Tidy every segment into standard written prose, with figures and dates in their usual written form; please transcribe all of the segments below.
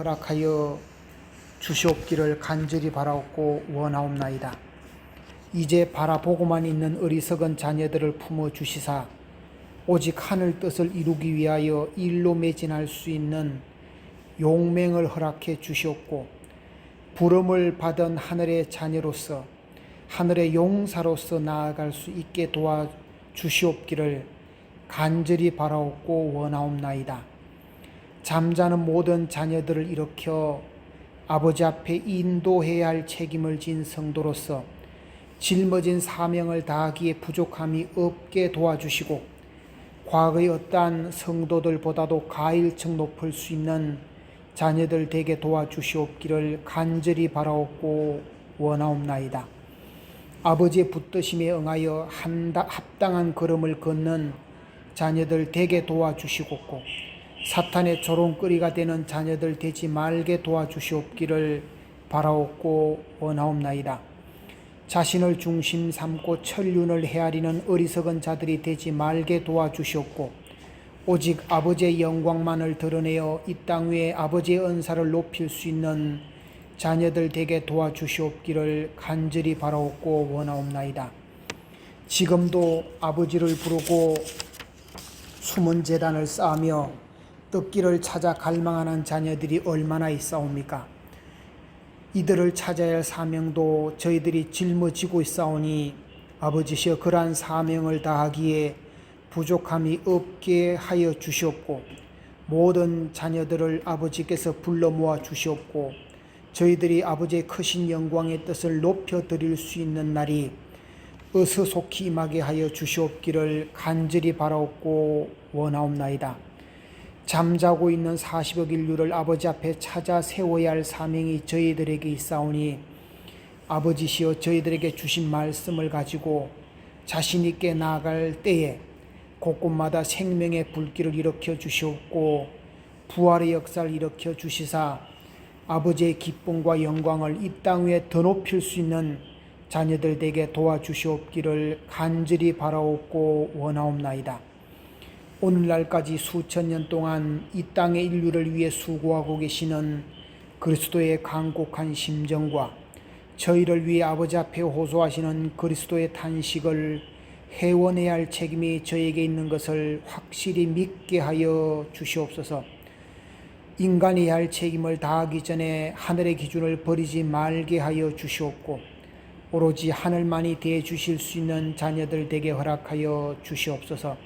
허락하여 주시옵기를 간절히 바라옵고 원하옵나이다. 이제 바라보고만 있는 어리석은 자녀들을 품어 주시사 오직 하늘 뜻을 이루기 위하여 일로 매진할 수 있는 용맹을 허락해 주시옵고, 부름을 받은 하늘의 자녀로서 하늘의 용사로서 나아갈 수 있게 도와주시옵기를 간절히 바라옵고 원하옵나이다. 잠자는 모든 자녀들을 일으켜 아버지 앞에 인도해야 할 책임을 진 성도로서 짊어진 사명을 다하기에 부족함이 없게 도와주시고, 과거의 어떠한 성도들보다도 가일층 높을 수 있는 자녀들 되게 도와주시옵기를 간절히 바라옵고 원하옵나이다. 아버지의 붙드심에 응하여 합당한 걸음을 걷는 자녀들 되게 도와주시옵고, 사탄의 조롱거리가 되는 자녀들 되지 말게 도와주시옵기를 바라옵고 원하옵나이다. 자신을 중심 삼고 천륜을 헤아리는 어리석은 자들이 되지 말게 도와주시옵고, 오직 아버지의 영광만을 드러내어 이 땅 위에 아버지의 은사를 높일 수 있는 자녀들 되게 도와주시옵기를 간절히 바라옵고 원하옵나이다. 지금도 아버지를 부르고 숨은 제단을 쌓으며 뜯기를 찾아 갈망하는 자녀들이 얼마나 있사옵니까? 이들을 찾아야 할 사명도 저희들이 짊어지고 있사오니 아버지시여, 그러한 사명을 다하기에 부족함이 없게 하여 주시옵고, 모든 자녀들을 아버지께서 불러 모아 주시옵고, 저희들이 아버지의 크신 영광의 뜻을 높여 드릴 수 있는 날이 어서 속히 임하게 하여 주시옵기를 간절히 바라옵고 원하옵나이다. 잠자고 있는 40억 인류를 아버지 앞에 찾아 세워야 할 사명이 저희들에게 있사오니 아버지시여, 저희들에게 주신 말씀을 가지고 자신 있게 나아갈 때에 곳곳마다 생명의 불길을 일으켜 주시옵고, 부활의 역사를 일으켜 주시사 아버지의 기쁨과 영광을 이 땅 위에 더 높일 수 있는 자녀들 되게 도와주시옵기를 간절히 바라옵고 원하옵나이다. 오늘날까지 수천 년 동안 이 땅의 인류를 위해 수고하고 계시는 그리스도의 간곡한 심정과 저희를 위해 아버지 앞에 호소하시는 그리스도의 탄식을 회원해야 할 책임이 저에게 있는 것을 확실히 믿게 하여 주시옵소서. 인간이 해야 할 책임을 다하기 전에 하늘의 기준을 버리지 말게 하여 주시옵고, 오로지 하늘만이 대해 주실 수 있는 자녀들 되게 허락하여 주시옵소서.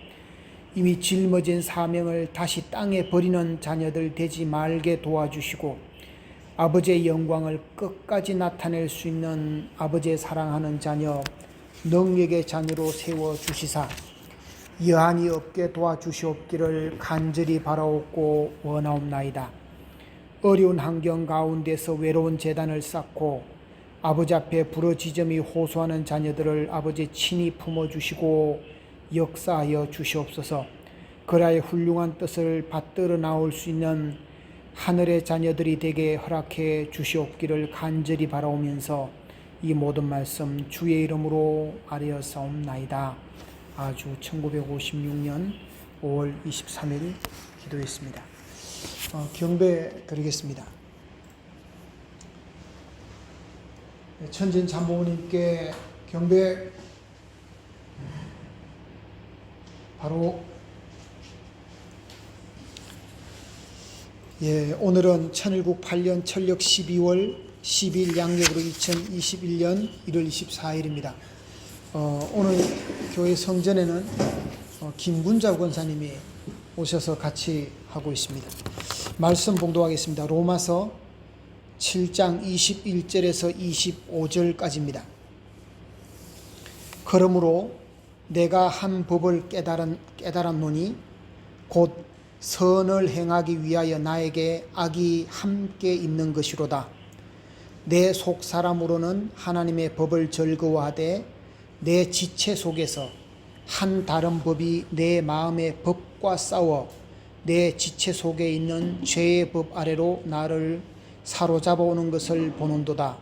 이미 짊어진 사명을 다시 땅에 버리는 자녀들 되지 말게 도와주시고, 아버지의 영광을 끝까지 나타낼 수 있는 아버지의 사랑하는 자녀, 능력의 자녀로 세워주시사 여한이 없게 도와주시옵기를 간절히 바라옵고 원하옵나이다. 어려운 환경 가운데서 외로운 제단을 쌓고 아버지 앞에 부르짖음이 호소하는 자녀들을 아버지 친히 품어주시고 역사하여 주시옵소서. 그라의 훌륭한 뜻을 받들어 나올 수 있는 하늘의 자녀들이 되게 허락해 주시옵기를 간절히 바라오면서 이 모든 말씀 주의 이름으로 아뢰었사옵나이다. 아주 1956년 5월 23일 기도했습니다. 경배 드리겠습니다. 천진 참모님께 경배. 바로 오늘은 천일국 8년 철력 12월 10일 양력으로 2021년 1월 24일입니다. 오늘 교회 성전에는 김문자 권사님이 오셔서 같이 하고 있습니다. 말씀 봉독하겠습니다. 로마서 7장 21절에서 25절까지입니다. 그러므로 내가 한 법을 깨달았노니 곧 선을 행하기 위하여 나에게 악이 함께 있는 것이로다. 내 속 사람으로는 하나님의 법을 즐거워하되 내 지체 속에서 한 다른 법이 내 마음의 법과 싸워 내 지체 속에 있는 죄의 법 아래로 나를 사로잡아 오는 것을 보는도다.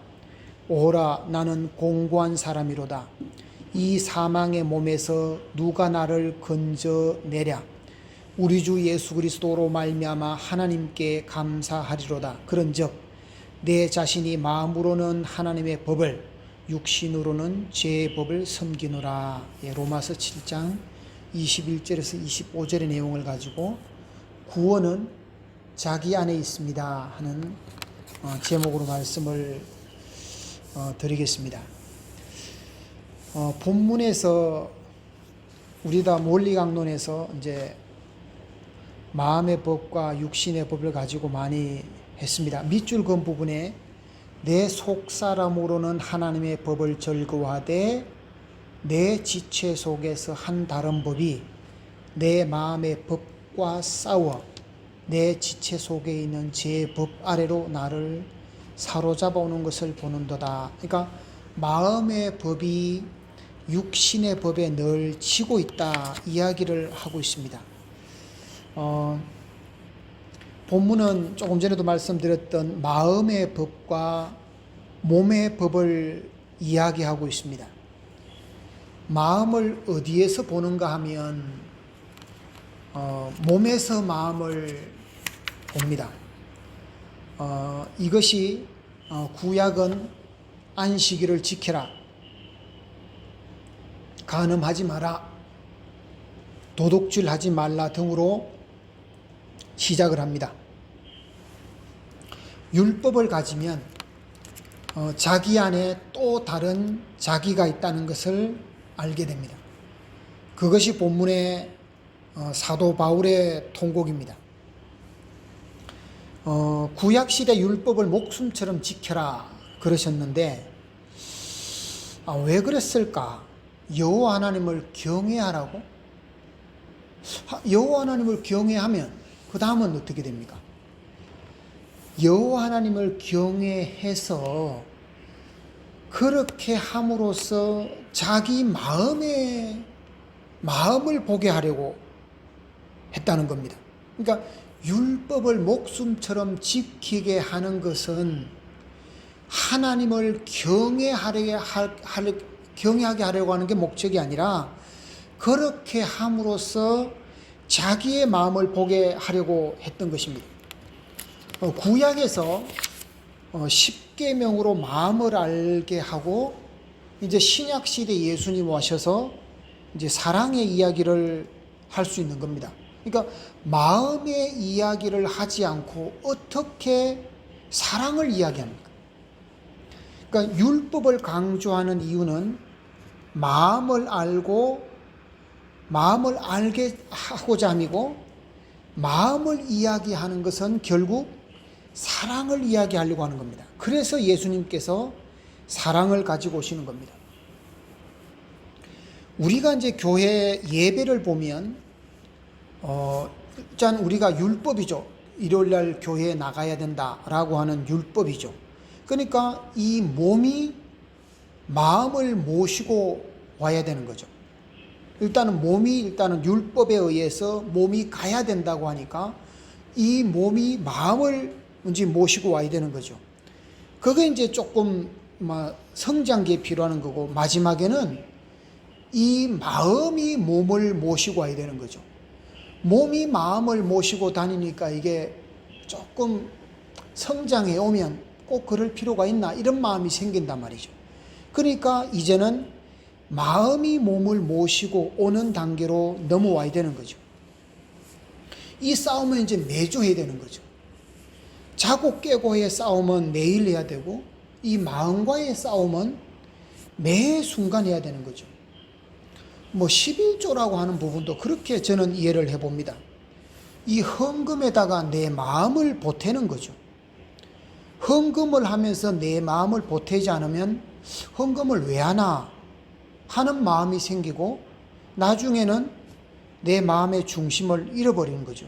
오호라, 나는 공고한 사람이로다. 이 사망의 몸에서 누가 나를 건져내랴. 우리 주 예수 그리스도로 말미암아 하나님께 감사하리로다. 그런즉 내 자신이 마음으로는 하나님의 법을, 육신으로는 죄의 법을 섬기노라. 로마서 7장 21절에서 25절의 내용을 가지고 구원은 자기 안에 있습니다 하는 제목으로 말씀을 드리겠습니다. 본문에서 우리 다 논리강론에서 이제 마음의 법과 육신의 법을 가지고 많이 했습니다. 밑줄 그 부분에 내 속사람으로는 하나님의 법을 즐거워하되 내 지체 속에서 한 다른 법이 내 마음의 법과 싸워 내 지체 속에 있는 제 법 아래로 나를 사로잡아 오는 것을 보는도다. 그러니까 마음의 법이 육신의 법에 늘 치고 있다 이야기를 하고 있습니다. 본문은 조금 전에도 말씀드렸던 마음의 법과 몸의 법을 이야기하고 있습니다. 마음을 어디에서 보는가 하면 몸에서 마음을 봅니다. 이것이 구약은 안식일을 지켜라, 간음하지 마라, 도둑질하지 말라 등으로 시작을 합니다. 율법을 가지면 자기 안에 또 다른 자기가 있다는 것을 알게 됩니다. 그것이 본문의 사도 바울의 통곡입니다. 구약시대 율법을 목숨처럼 지켜라 그러셨는데 왜 그랬을까? 여호와 하나님을 경외하라고? 여호와 하나님을 경외하면 그 다음은 어떻게 됩니까? 여호와 하나님을 경외해서 그렇게 함으로써 자기 마음을 보게 하려고 했다는 겁니다. 그러니까 율법을 목숨처럼 지키게 하는 것은 하나님을 경외하게 하려고 하는 게 목적이 아니라 그렇게 함으로써 자기의 마음을 보게 하려고 했던 것입니다. 구약에서 10계명으로 마음을 알게 하고 이제 신약 시대 예수님 오셔서 이제 사랑의 이야기를 할 수 있는 겁니다. 그러니까 마음의 이야기를 하지 않고 어떻게 사랑을 이야기합니까? 그러니까 율법을 강조하는 이유는 마음을 알게 하고자 함이고, 마음을 이야기하는 것은 결국 사랑을 이야기하려고 하는 겁니다. 그래서 예수님께서 사랑을 가지고 오시는 겁니다. 우리가 이제 교회 예배를 보면 일단 우리가 율법이죠. 일요일날 교회에 나가야 된다라고 하는 율법이죠. 그러니까 이 몸이 마음을 모시고 와야 되는 거죠. 일단은 율법에 의해서 몸이 가야 된다고 하니까 이 몸이 마음을 이제 모시고 와야 되는 거죠. 그게 이제 조금 성장기에 필요한 거고, 마지막에는 이 마음이 몸을 모시고 와야 되는 거죠. 몸이 마음을 모시고 다니니까 이게 조금 성장해 오면 꼭 그럴 필요가 있나 이런 마음이 생긴단 말이죠. 그러니까 이제는 마음이 몸을 모시고 오는 단계로 넘어와야 되는 거죠. 이 싸움은 이제 매주 해야 되는 거죠. 자고 깨고의 싸움은 매일 해야 되고, 이 마음과의 싸움은 매 순간 해야 되는 거죠. 11조라고 하는 부분도 그렇게 저는 이해를 해봅니다. 이 헌금에다가 내 마음을 보태는 거죠. 헌금을 하면서 내 마음을 보태지 않으면 헌금을 왜 하나 하는 마음이 생기고, 나중에는 내 마음의 중심을 잃어버리는 거죠.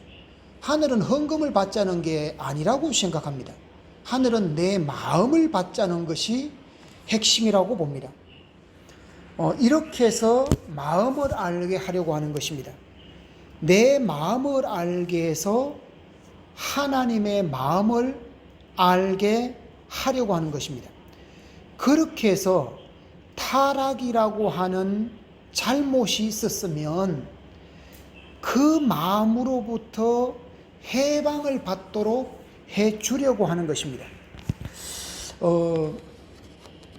하늘은 헌금을 받자는 게 아니라고 생각합니다. 하늘은 내 마음을 받자는 것이 핵심이라고 봅니다. 이렇게 해서 마음을 알게 하려고 하는 것입니다. 내 마음을 알게 해서 하나님의 마음을 알게 하려고 하는 것입니다. 그렇게 해서 타락이라고 하는 잘못이 있었으면 그 마음으로부터 해방을 받도록 해 주려고 하는 것입니다.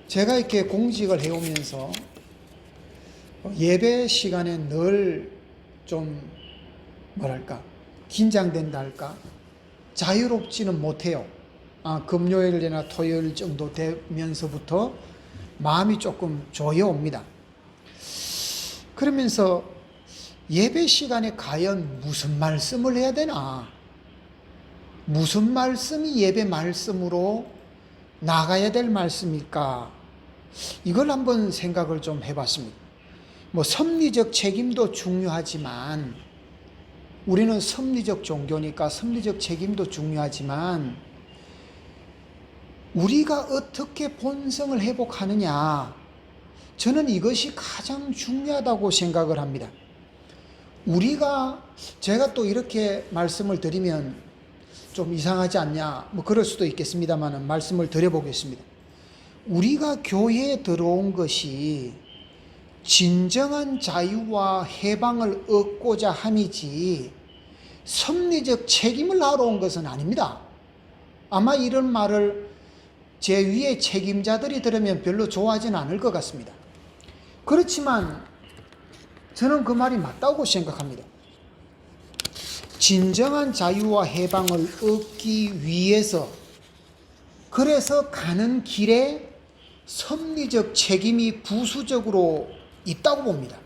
제가 이렇게 공직을 해오면서 예배 시간에 늘 좀 긴장된다 할까? 자유롭지는 못해요. 금요일이나 토요일 정도 되면서부터 마음이 조금 조여옵니다. 그러면서 예배 시간에 과연 무슨 말씀을 해야 되나? 무슨 말씀이 예배 말씀으로 나가야 될 말씀일까? 이걸 한번 생각을 좀 해봤습니다. 섭리적 책임도 중요하지만, 우리는 섭리적 종교니까 섭리적 책임도 중요하지만, 우리가 어떻게 본성을 회복하느냐, 저는 이것이 가장 중요하다고 생각을 합니다. 제가 또 이렇게 말씀을 드리면 좀 이상하지 않냐, 그럴 수도 있겠습니다만 말씀을 드려보겠습니다. 우리가 교회에 들어온 것이 진정한 자유와 해방을 얻고자 함이지 섭리적 책임을 하러 온 것은 아닙니다. 아마 이런 말을 제 위에 책임자들이 들으면 별로 좋아하지는 않을 것 같습니다. 그렇지만 저는 그 말이 맞다고 생각합니다. 진정한 자유와 해방을 얻기 위해서, 그래서 가는 길에 섭리적 책임이 부수적으로 있다고 봅니다.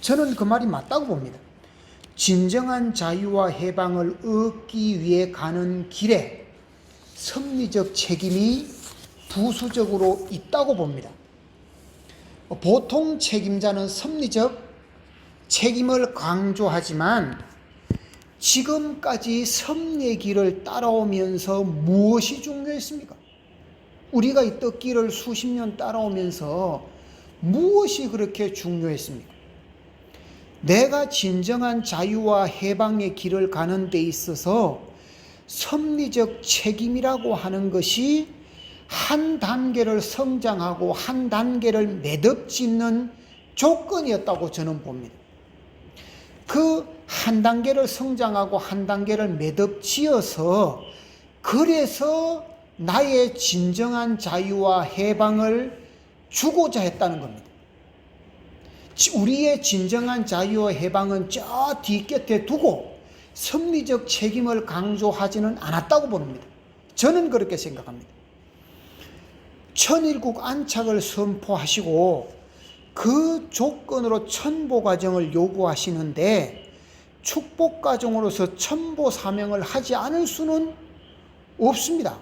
저는 그 말이 맞다고 봅니다. 진정한 자유와 해방을 얻기 위해 가는 길에 섭리적 책임이 부수적으로 있다고 봅니다. 보통 책임자는 섭리적 책임을 강조하지만 지금까지 섭리의 길을 따라오면서 무엇이 중요했습니까? 우리가 이 떡길을 수십 년 따라오면서 무엇이 그렇게 중요했습니까? 내가 진정한 자유와 해방의 길을 가는 데 있어서 섭리적 책임이라고 하는 것이 한 단계를 성장하고 한 단계를 매듭짓는 조건이었다고 저는 봅니다. 그 한 단계를 성장하고 한 단계를 매듭지어서, 그래서 나의 진정한 자유와 해방을 주고자 했다는 겁니다. 우리의 진정한 자유와 해방은 저 뒷곁에 두고 섭리적 책임을 강조하지는 않았다고 봅니다. 저는 그렇게 생각합니다. 천일국 안착을 선포하시고 그 조건으로 천보 과정을 요구하시는데, 축복 과정으로서 천보 사명을 하지 않을 수는 없습니다.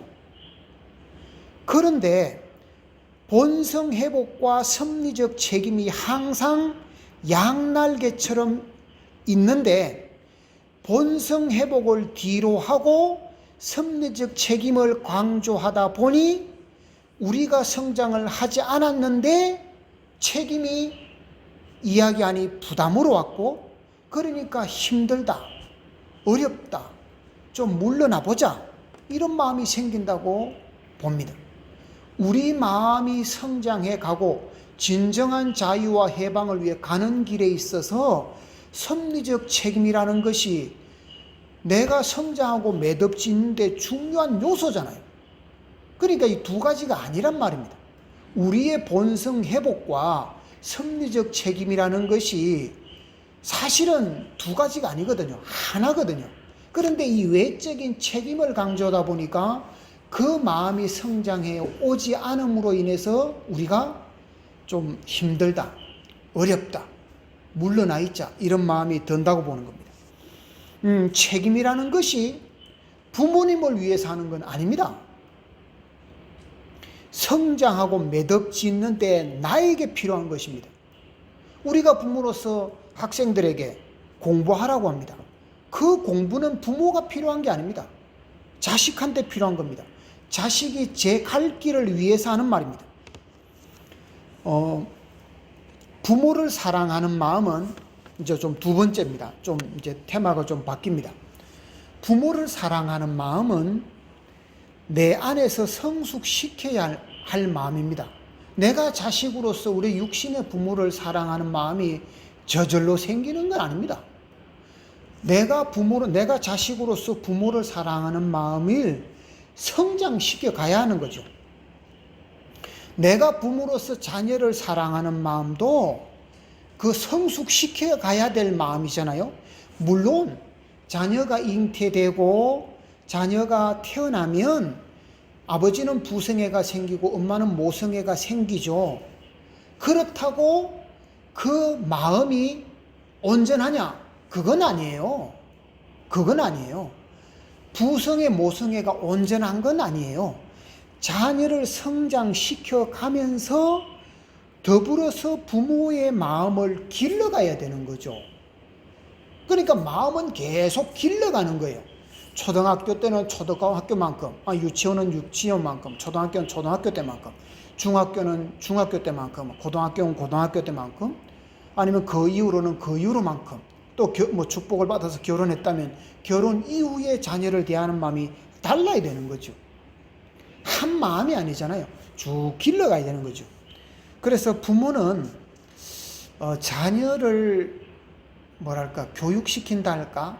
그런데 본성 회복과 섭리적 책임이 항상 양날개처럼 있는데, 본성 회복을 뒤로 하고 섭리적 책임을 강조하다 보니 우리가 성장을 하지 않았는데 책임이 이야기하니 부담으로 왔고, 그러니까 힘들다, 어렵다, 좀 물러나 보자, 이런 마음이 생긴다고 봅니다. 우리 마음이 성장해 가고 진정한 자유와 해방을 위해 가는 길에 있어서 섭리적 책임이라는 것이 내가 성장하고 매듭짓는 데 중요한 요소잖아요. 그러니까 이 두 가지가 아니란 말입니다. 우리의 본성 회복과 섭리적 책임이라는 것이 사실은 두 가지가 아니거든요. 하나거든요. 그런데 이 외적인 책임을 강조하다 보니까 그 마음이 성장해 오지 않음으로 인해서 우리가 좀 힘들다, 어렵다, 물러나 있자, 이런 마음이 든다고 보는 겁니다. 책임이라는 것이 부모님을 위해서 하는 건 아닙니다. 성장하고 매듭짓는 데 나에게 필요한 것입니다. 우리가 부모로서 학생들에게 공부하라고 합니다. 그 공부는 부모가 필요한 게 아닙니다. 자식한테 필요한 겁니다. 자식이 제 갈 길을 위해서 하는 말입니다. 부모를 사랑하는 마음은 이제 좀 두 번째입니다. 좀 이제 테마가 좀 바뀝니다. 부모를 사랑하는 마음은 내 안에서 성숙시켜야 할 마음입니다. 내가 자식으로서 우리 육신의 부모를 사랑하는 마음이 저절로 생기는 건 아닙니다. 내가 자식으로서 부모를 사랑하는 마음을 성장시켜 가야 하는 거죠. 내가 부모로서 자녀를 사랑하는 마음도 그 성숙시켜 가야 될 마음이잖아요. 물론 자녀가 잉태되고 자녀가 태어나면 아버지는 부성애가 생기고 엄마는 모성애가 생기죠. 그렇다고 그 마음이 온전하냐? 그건 아니에요. 그건 아니에요. 부성애, 모성애가 온전한 건 아니에요. 자녀를 성장시켜 가면서 더불어서 부모의 마음을 길러가야 되는 거죠. 그러니까 마음은 계속 길러가는 거예요. 초등학교 때는 초등학교만큼, 유치원은 유치원만큼, 초등학교는 초등학교 때만큼, 중학교는 중학교 때만큼, 고등학교는 고등학교 때만큼, 아니면 그 이후로는 그 이후로만큼, 또 축복을 받아서 결혼했다면 결혼 이후에 자녀를 대하는 마음이 달라야 되는 거죠. 한 마음이 아니잖아요. 쭉 길러가야 되는 거죠. 그래서 부모는 자녀를 교육시킨다 할까?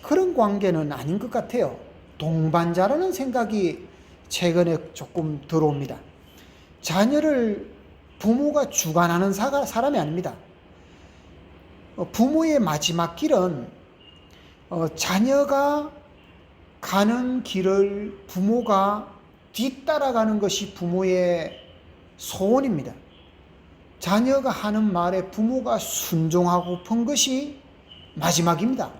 그런 관계는 아닌 것 같아요. 동반자라는 생각이 최근에 조금 들어옵니다. 자녀를 부모가 주관하는 사람이 아닙니다. 부모의 마지막 길은 자녀가 가는 길을 부모가 뒤따라가는 것이 부모의 소원입니다. 자녀가 하는 말에 부모가 순종하고픈 것이 마지막입니다.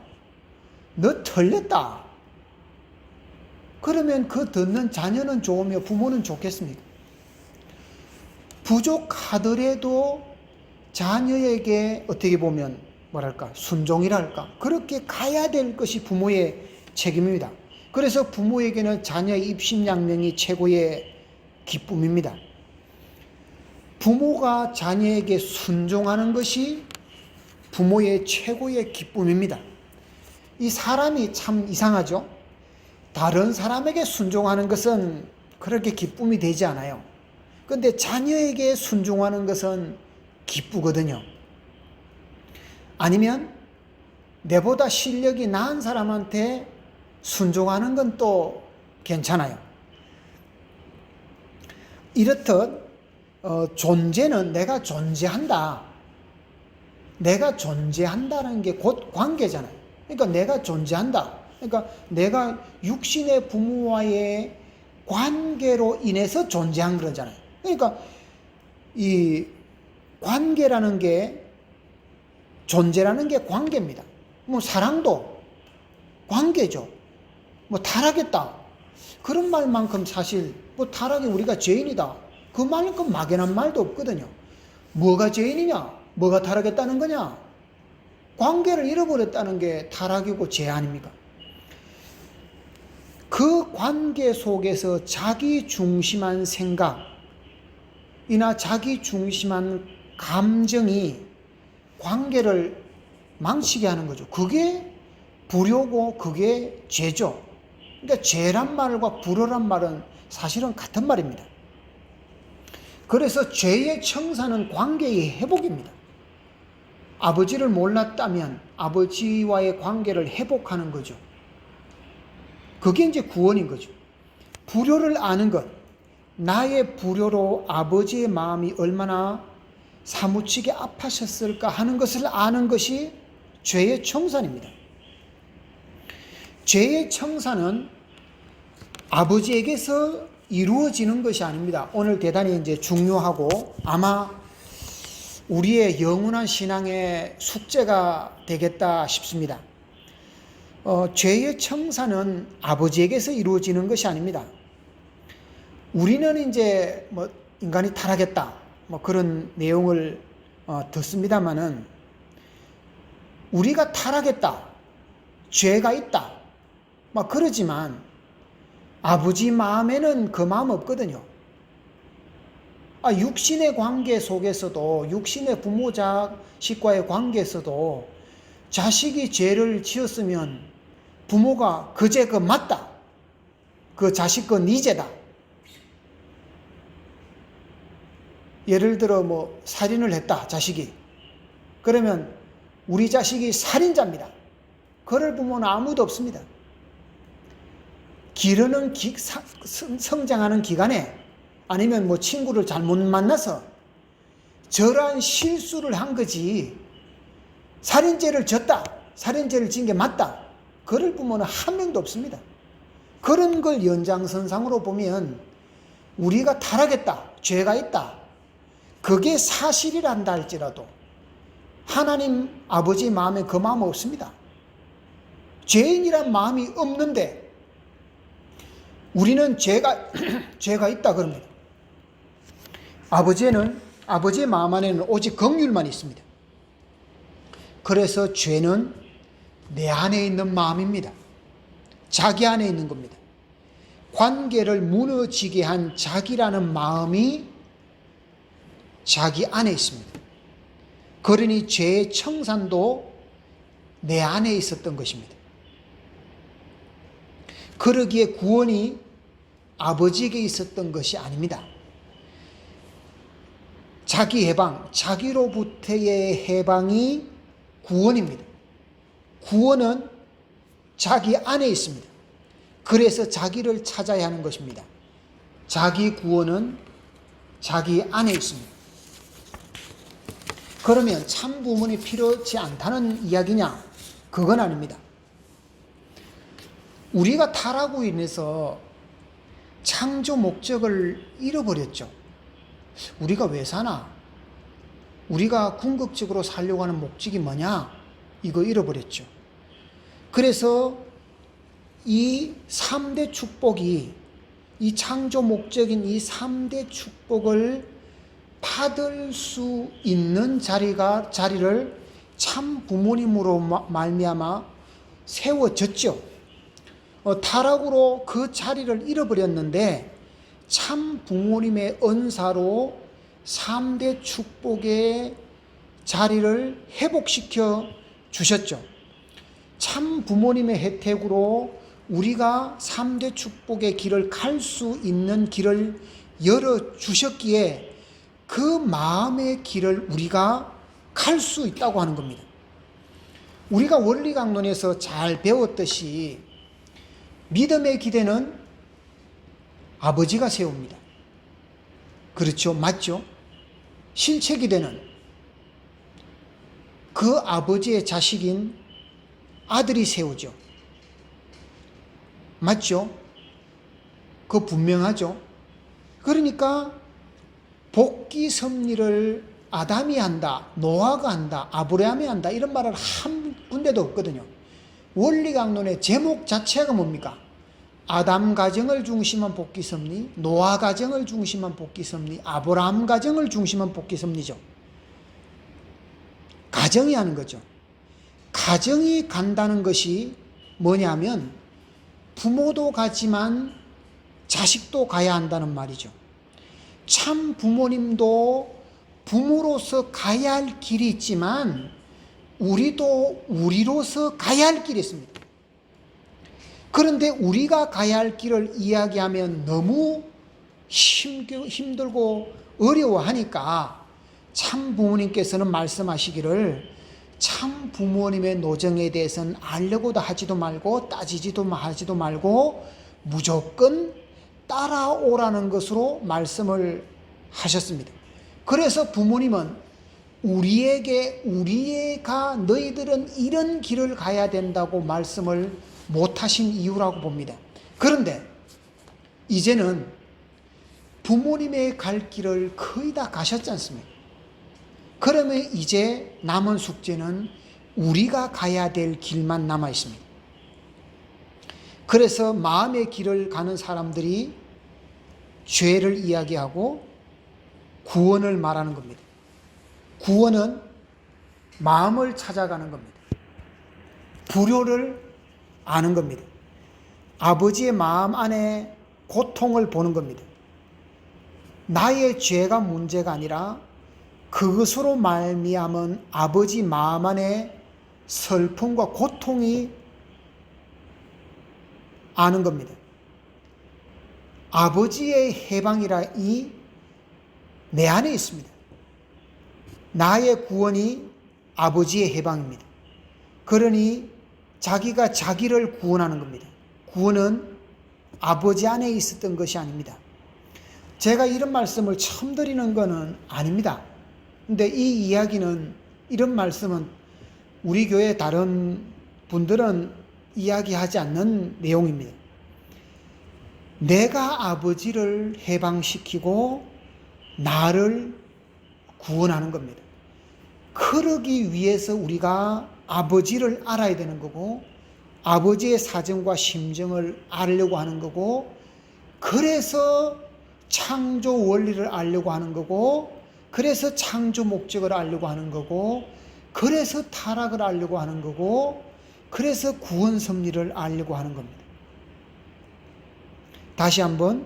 너 틀렸다. 그러면 그 듣는 자녀는 좋으며 부모는 좋겠습니까? 부족하더라도 자녀에게 어떻게 보면 순종이랄까? 그렇게 가야 될 것이 부모의 책임입니다. 그래서 부모에게는 자녀의 입신양명이 최고의 기쁨입니다. 부모가 자녀에게 순종하는 것이 부모의 최고의 기쁨입니다. 이 사람이 참 이상하죠? 다른 사람에게 순종하는 것은 그렇게 기쁨이 되지 않아요. 그런데 자녀에게 순종하는 것은 기쁘거든요. 아니면 내보다 실력이 나은 사람한테 순종하는 건 또 괜찮아요. 이렇듯 존재는 내가 존재한다. 내가 존재한다는 게 곧 관계잖아요. 그러니까 내가 존재한다. 그러니까 내가 육신의 부모와의 관계로 인해서 존재한 거잖아요. 그러니까 이 관계라는 게, 존재라는 게 관계입니다. 사랑도 관계죠. 타락했다. 그런 말만큼 사실 타락이 우리가 죄인이다. 그 말만큼 막연한 말도 없거든요. 뭐가 죄인이냐? 뭐가 타락했다는 거냐? 관계를 잃어버렸다는 게 타락이고 죄 아닙니까? 그 관계 속에서 자기 중심한 생각이나 자기 중심한 감정이 관계를 망치게 하는 거죠. 그게 불효고 그게 죄죠. 그러니까 죄란 말과 불효란 말은 사실은 같은 말입니다. 그래서 죄의 청사는 관계의 회복입니다. 아버지를 몰랐다면 아버지와의 관계를 회복하는 거죠. 그게 이제 구원인 거죠. 불효를 아는 것, 나의 불효로 아버지의 마음이 얼마나 사무치게 아파셨을까 하는 것을 아는 것이 죄의 청산입니다. 죄의 청산은 아버지에게서 이루어지는 것이 아닙니다. 오늘 대단히 이제 중요하고 아마 우리의 영원한 신앙의 숙제가 되겠다 싶습니다. 죄의 청산은 아버지에게서 이루어지는 것이 아닙니다. 우리는 이제 인간이 타락했다 그런 내용을 듣습니다만은 우리가 타락했다, 죄가 있다 그러지만 아버지 마음에는 그 마음 없거든요. 육신의 관계 속에서도, 육신의 부모 자식과의 관계에서도 자식이 죄를 지었으면 부모가 그 죄 그 맞다, 그 자식 그 네 죄다. 예를 들어 살인을 했다 자식이. 그러면 우리 자식이 살인자입니다. 그를 보면 아무도 없습니다. 기르는 성장하는 기간에 아니면 뭐 친구를 잘못 만나서 저러한 실수를 한 거지, 살인죄를 졌다, 살인죄를 진 게 맞다, 그를 보면 한 명도 없습니다. 그런 걸 연장선상으로 보면 우리가 타락했다, 죄가 있다, 그게 사실이란다 할지라도 하나님 아버지 마음에 그 마음 없습니다. 죄인이란 마음이 없는데 우리는 죄가 있다 그럽니다. 아버지의 마음 안에는 오직 긍휼만 있습니다. 그래서 죄는 내 안에 있는 마음입니다. 자기 안에 있는 겁니다. 관계를 무너지게 한 자기라는 마음이 자기 안에 있습니다. 그러니 죄의 청산도 내 안에 있었던 것입니다. 그러기에 구원이 아버지에게 있었던 것이 아닙니다. 자기 해방, 자기로부터의 해방이 구원입니다. 구원은 자기 안에 있습니다. 그래서 자기를 찾아야 하는 것입니다. 자기 구원은 자기 안에 있습니다. 그러면 참 부모님이 필요치 않다는 이야기냐? 그건 아닙니다. 우리가 타락으로 인해서 창조 목적을 잃어버렸죠. 우리가 왜 사나? 우리가 궁극적으로 살려고 하는 목적이 뭐냐? 이거 잃어버렸죠. 그래서 이 3대 축복이, 이 창조 목적인 이 3대 축복을 받을 수 있는 자리를 참 부모님으로 말미암아 세워졌죠. 타락으로 그 자리를 잃어버렸는데 참 부모님의 은사로 3대 축복의 자리를 회복시켜 주셨죠. 참 부모님의 혜택으로 우리가 3대 축복의 길을 갈 수 있는 길을 열어주셨기에 그 마음의 길을 우리가 갈 수 있다고 하는 겁니다. 우리가 원리강론에서 잘 배웠듯이 믿음의 기대는 아버지가 세웁니다. 그렇죠? 맞죠? 실체 기대는 그 아버지의 자식인 아들이 세우죠. 맞죠? 그거 분명하죠? 그러니까 복귀 섭리를 아담이 한다, 노아가 한다, 아브라함이 한다, 이런 말을 한 군데도 없거든요. 원리강론의 제목 자체가 뭡니까? 아담 가정을 중심한 복귀 섭리, 노아 가정을 중심한 복귀 섭리, 아브라함 가정을 중심한 복귀 섭리죠. 가정이 하는 거죠. 가정이 간다는 것이 뭐냐면 부모도 가지만 자식도 가야 한다는 말이죠. 참 부모님도 부모로서 가야 할 길이 있지만 우리도 우리로서 가야 할 길이 있습니다. 그런데 우리가 가야 할 길을 이야기하면 너무 힘들고 어려워하니까 참 부모님께서는 말씀하시기를 참 부모님의 노정에 대해서는 알려고도 하지도 말고 따지지도 하지도 말고 무조건 따라오라는 것으로 말씀을 하셨습니다. 그래서 부모님은 우리가 너희들은 이런 길을 가야 된다고 말씀을 못하신 이유라고 봅니다. 그런데 이제는 부모님의 갈 길을 거의 다 가셨지 않습니까? 그러면 이제 남은 숙제는 우리가 가야 될 길만 남아 있습니다. 그래서 마음의 길을 가는 사람들이 죄를 이야기하고 구원을 말하는 겁니다. 구원은 마음을 찾아가는 겁니다. 불효를 아는 겁니다. 아버지의 마음 안에 고통을 보는 겁니다. 나의 죄가 문제가 아니라 그것으로 말미암은 아버지 마음 안에 슬픔과 고통이 아는 겁니다. 아버지의 해방이라 내 안에 있습니다. 나의 구원이 아버지의 해방입니다. 그러니 자기가 자기를 구원하는 겁니다. 구원은 아버지 안에 있었던 것이 아닙니다. 제가 이런 말씀을 처음 드리는 것은 아닙니다. 근데 이 이야기는, 이런 말씀은 우리 교회 다른 분들은 이야기하지 않는 내용입니다. 내가 아버지를 해방시키고 나를 구원하는 겁니다. 그러기 위해서 우리가 아버지를 알아야 되는 거고, 아버지의 사정과 심정을 알려고 하는 거고, 그래서 창조 원리를 알려고 하는 거고, 그래서 창조 목적을 알려고 하는 거고, 그래서 타락을 알려고 하는 거고, 그래서 구원 섭리를 알려고 하는 겁니다. 다시 한번,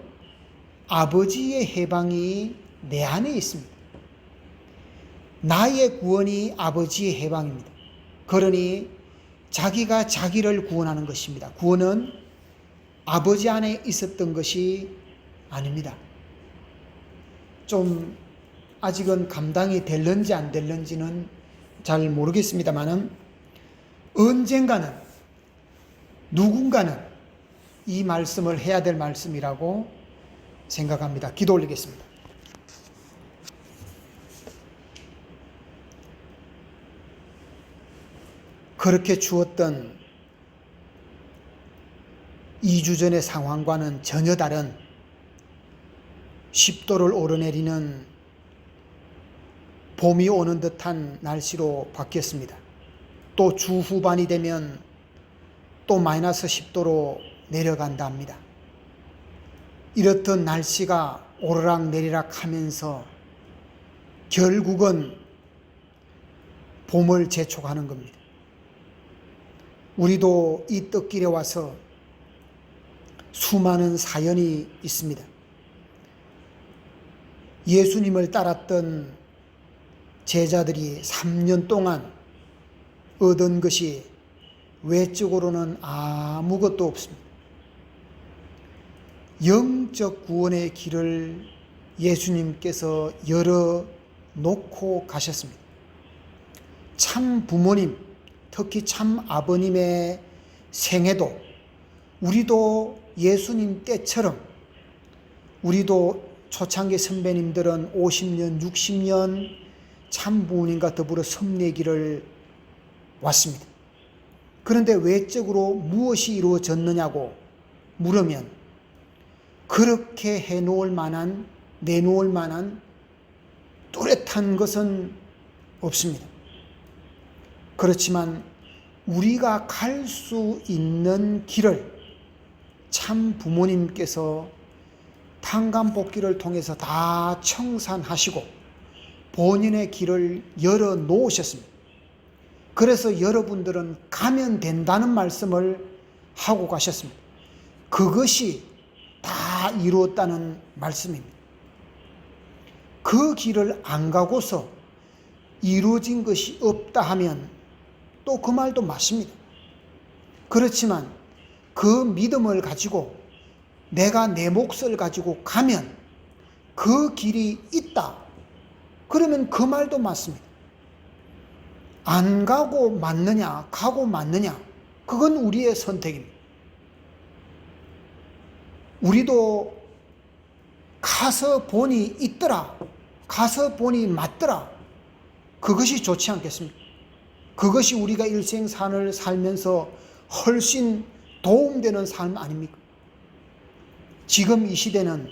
아버지의 해방이 내 안에 있습니다. 나의 구원이 아버지의 해방입니다. 그러니 자기가 자기를 구원하는 것입니다. 구원은 아버지 안에 있었던 것이 아닙니다. 좀 아직은 감당이 될런지 안 될런지는 잘 모르겠습니다만은, 언젠가는, 누군가는 이 말씀을 해야 될 말씀이라고 생각합니다. 기도 올리겠습니다. 그렇게 주었던 2주 전의 상황과는 전혀 다른 10도를 오르내리는 봄이 오는 듯한 날씨로 바뀌었습니다. 또 주 후반이 되면 또 마이너스 10도로 내려간다 합니다. 이렇던 날씨가 오르락 내리락 하면서 결국은 봄을 재촉하는 겁니다. 우리도 이 떡길에 와서 수많은 사연이 있습니다. 예수님을 따랐던 제자들이 3년 동안 얻은 것이 외적으로는 아무것도 없습니다. 영적 구원의 길을 예수님께서 열어놓고 가셨습니다. 참 부모님, 특히 참 아버님의 생애도 우리도 예수님 때처럼, 우리도 초창기 선배님들은 50년, 60년 참 부모님과 더불어 섭리의 왔습니다. 그런데 외적으로 무엇이 이루어졌느냐고 물으면 그렇게 해놓을 만한, 내놓을 만한 뚜렷한 것은 없습니다. 그렇지만 우리가 갈 수 있는 길을 참 부모님께서 탄감복기를 통해서 다 청산하시고 본인의 길을 열어 놓으셨습니다. 그래서 여러분들은 가면 된다는 말씀을 하고 가셨습니다. 그것이 다 이루었다는 말씀입니다. 그 길을 안 가고서 이루어진 것이 없다 하면 또 그 말도 맞습니다. 그렇지만 그 믿음을 가지고 내가 내 몫을 가지고 가면 그 길이 있다, 그러면 그 말도 맞습니다. 안 가고 맞느냐, 가고 맞느냐, 그건 우리의 선택입니다. 우리도 가서 보니 있더라, 가서 보니 맞더라, 그것이 좋지 않겠습니까? 그것이 우리가 일생산을 살면서 훨씬 도움되는 삶 아닙니까? 지금 이 시대는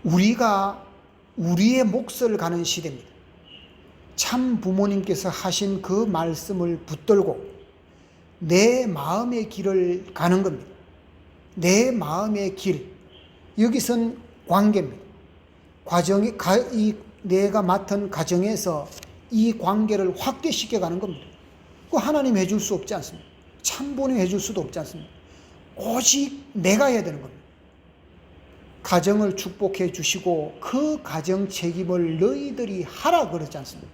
우리가 우리의 몫을 가는 시대입니다. 참 부모님께서 하신 그 말씀을 붙들고 내 마음의 길을 가는 겁니다. 내 마음의 길, 여기선 관계입니다. 내가 맡은 가정에서 이 관계를 확대시켜 가는 겁니다. 그 하나님 해줄 수 없지 않습니다. 참부모님 해줄 수도 없지 않습니다. 오직 내가 해야 되는 겁니다. 가정을 축복해 주시고 그 가정 책임을 너희들이 하라 그러지 않습니다.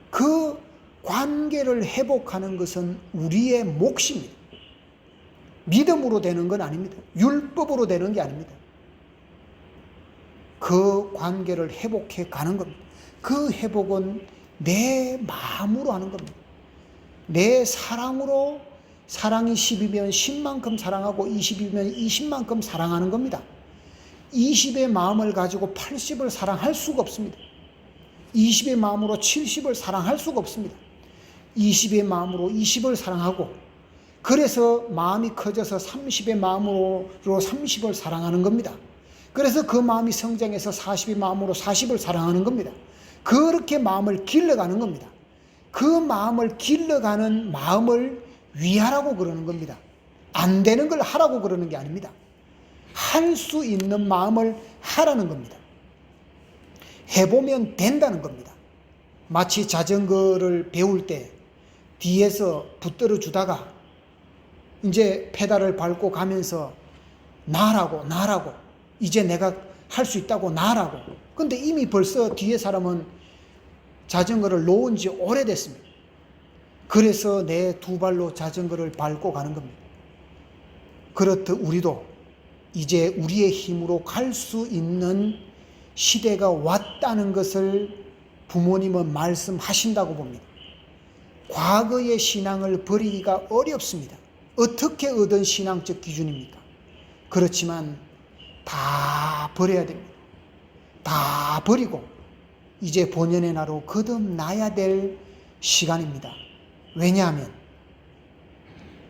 그 관계를 회복하는 것은 우리의 몫입니다. 믿음으로 되는 건 아닙니다. 율법으로 되는 게 아닙니다. 그 관계를 회복해 가는 겁니다. 그 회복은 내 마음으로 하는 겁니다. 내 사랑으로 사랑이 10이면 10만큼 사랑하고 20이면 20만큼 사랑하는 겁니다. 20의 마음을 가지고 80을 사랑할 수가 없습니다. 20의 마음으로 70을 사랑할 수가 없습니다. 20의 마음으로 20을 사랑하고 그래서 마음이 커져서 30의 마음으로 30을 사랑하는 겁니다. 그래서 그 마음이 성장해서 40의 마음으로 40을 사랑하는 겁니다. 그렇게 마음을 길러가는 겁니다. 그 마음을 길러가는 마음을 위하라고 그러는 겁니다. 안 되는 걸 하라고 그러는 게 아닙니다. 할 수 있는 마음을 하라는 겁니다. 해보면 된다는 겁니다. 마치 자전거를 배울 때 뒤에서 붙들어 주다가 이제 페달을 밟고 가면서 나라고 이제 내가 할 수 있다고 나라고. 근데 이미 벌써 뒤에 사람은 자전거를 놓은 지 오래됐습니다. 그래서 내 두 발로 자전거를 밟고 가는 겁니다. 그렇듯 우리도 이제 우리의 힘으로 갈 수 있는 시대가 왔다는 것을 부모님은 말씀하신다고 봅니다. 과거의 신앙을 버리기가 어렵습니다. 어떻게 얻은 신앙적 기준입니까? 그렇지만 다 버려야 됩니다. 다 버리고 이제 본연의 나로 거듭나야 될 시간입니다. 왜냐하면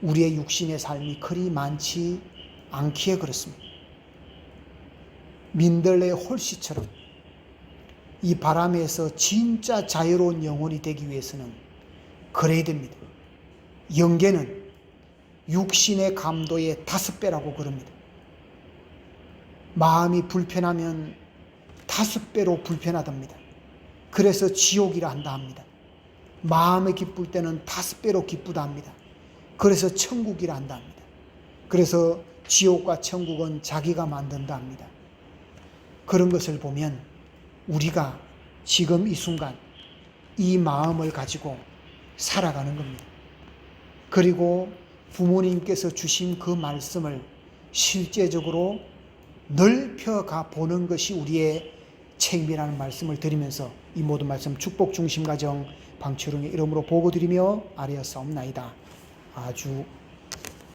우리의 육신의 삶이 그리 많지 않기에 그렇습니다. 민들레 홀씨처럼 이 바람에서 진짜 자유로운 영혼이 되기 위해서는 그래야 됩니다. 영계는 육신의 감도의 5배라고 그럽니다. 마음이 불편하면 5배로 불편하답니다. 그래서 지옥이라 한다 합니다. 마음이 기쁠 때는 5배로 기쁘다 합니다. 그래서 천국이라 한다 합니다. 그래서 지옥과 천국은 자기가 만든다 합니다. 그런 것을 보면 우리가 지금 이 순간 이 마음을 가지고 살아가는 겁니다. 그리고 부모님께서 주신 그 말씀을 실제적으로 넓혀가 보는 것이 우리의 책임이라는 말씀을 드리면서 이 모든 말씀 축복 중심 가정 방철웅의 이름으로 보고드리며 아뢰었사옵나이다. 아주